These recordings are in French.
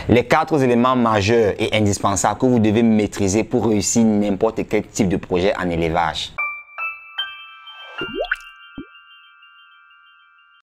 Les 4 éléments majeurs et indispensables que vous devez maîtriser pour réussir n'importe quel type de projet en élevage.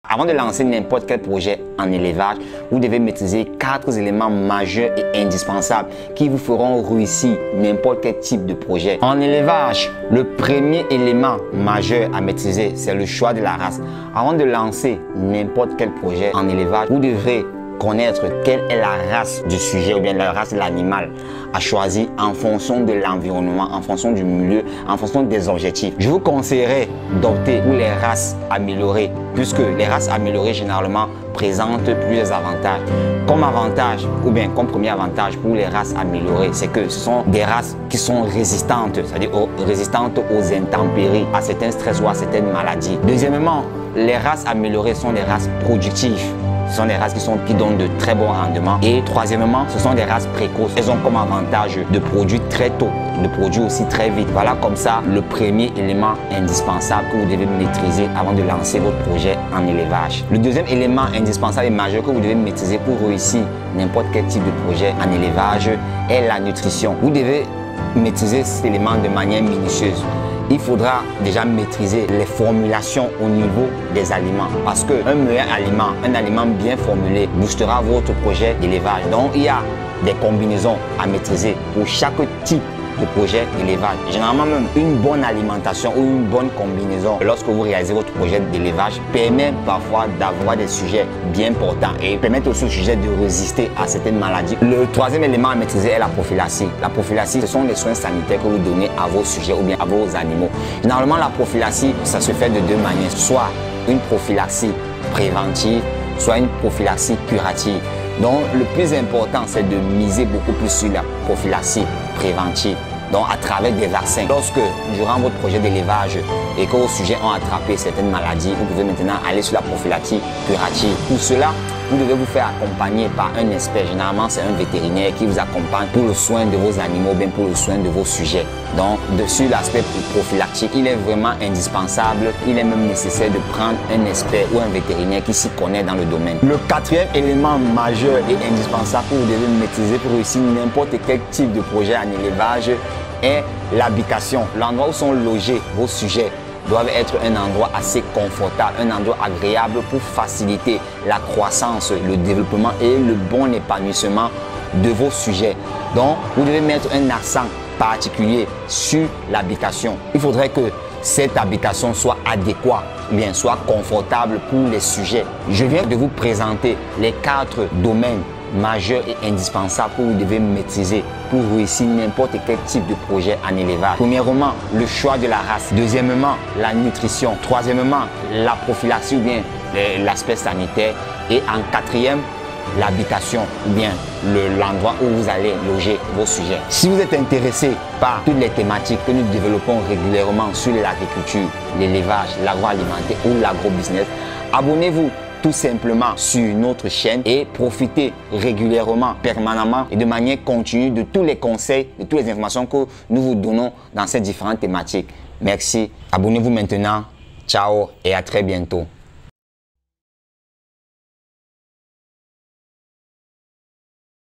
Avant de lancer n'importe quel projet en élevage, vous devez maîtriser 4 éléments majeurs et indispensables qui vous feront réussir n'importe quel type de projet. En élevage, le premier élément majeur à maîtriser, c'est le choix de la race. Avant de lancer n'importe quel projet en élevage, vous devrez connaître quelle est la race du sujet ou bien la race de l'animal à choisir en fonction de l'environnement, en fonction du milieu, en fonction des objectifs. Je vous conseillerais d'opter pour les races améliorées puisque les races améliorées généralement présentent plusieurs avantages. Comme avantage ou bien comme premier avantage pour les races améliorées, c'est que ce sont des races qui sont résistantes, c'est-à-dire résistantes aux intempéries, à certains stress ou à certaines maladies. Deuxièmement, les races améliorées sont des races productives. Ce sont des races qui donnent de très bons rendements. Et troisièmement, ce sont des races précoces. Elles ont comme avantage de produire très tôt, de produire aussi très vite. Voilà comme ça le premier élément indispensable que vous devez maîtriser avant de lancer votre projet en élevage. Le deuxième élément indispensable et majeur que vous devez maîtriser pour réussir n'importe quel type de projet en élevage est la nutrition. Vous devez maîtriser cet élément de manière minutieuse. Il faudra déjà maîtriser les formulations au niveau des aliments parce qu'un meilleur aliment, un aliment bien formulé boostera votre projet d'élevage. Donc il y a des combinaisons à maîtriser pour chaque type de projet d'élevage. Généralement même une bonne alimentation ou une bonne combinaison lorsque vous réalisez votre projet d'élevage permet parfois d'avoir des sujets bien portants et permet aussi aux sujets de résister à certaines maladies. Le troisième élément à maîtriser est la prophylaxie. La prophylaxie, ce sont les soins sanitaires que vous donnez à vos sujets ou bien à vos animaux. Généralement la prophylaxie, ça se fait de deux manières, soit une prophylaxie préventive, soit une prophylaxie curative. Donc le plus important, c'est de miser beaucoup plus sur la prophylaxie préventive. Donc à travers des vaccins. Lorsque, durant votre projet d'élevage et que vos sujets ont attrapé certaines maladies, vous pouvez maintenant aller sur la prophylaxie curative. Pour cela, vous devez vous faire accompagner par un expert. Généralement, c'est un vétérinaire qui vous accompagne pour le soin de vos animaux, bien pour le soin de vos sujets. Donc, dessus l'aspect prophylactique, il est vraiment indispensable. Il est même nécessaire de prendre un expert ou un vétérinaire qui s'y connaît dans le domaine. Le quatrième élément majeur et indispensable que vous devez maîtriser pour réussir n'importe quel type de projet en élevage est l'habitation. L'endroit où sont logés vos sujets doivent être un endroit assez confortable, un endroit agréable pour faciliter la croissance, le développement et le bon épanouissement de vos sujets. Donc, vous devez mettre un accent particulier sur l'habitation. Il faudrait que cette habitation soit adéquate, bien soit confortable pour les sujets. Je viens de vous présenter les 4 domaines majeurs et indispensables que vous devez maîtriser pour réussir n'importe quel type de projet en élevage. Premièrement, le choix de la race. Deuxièmement, la nutrition. Troisièmement, la prophylaxie ou bien l'aspect sanitaire. Et en quatrième, l'habitation ou bien l'endroit où vous allez loger vos sujets. Si vous êtes intéressé par toutes les thématiques que nous développons régulièrement sur l'agriculture, l'élevage, l'agroalimentaire ou l'agrobusiness, abonnez-vous tout simplement sur notre chaîne et profitez régulièrement, permanemment et de manière continue de tous les conseils, de toutes les informations que nous vous donnons dans ces différentes thématiques. Merci. Abonnez-vous maintenant. Ciao et à très bientôt.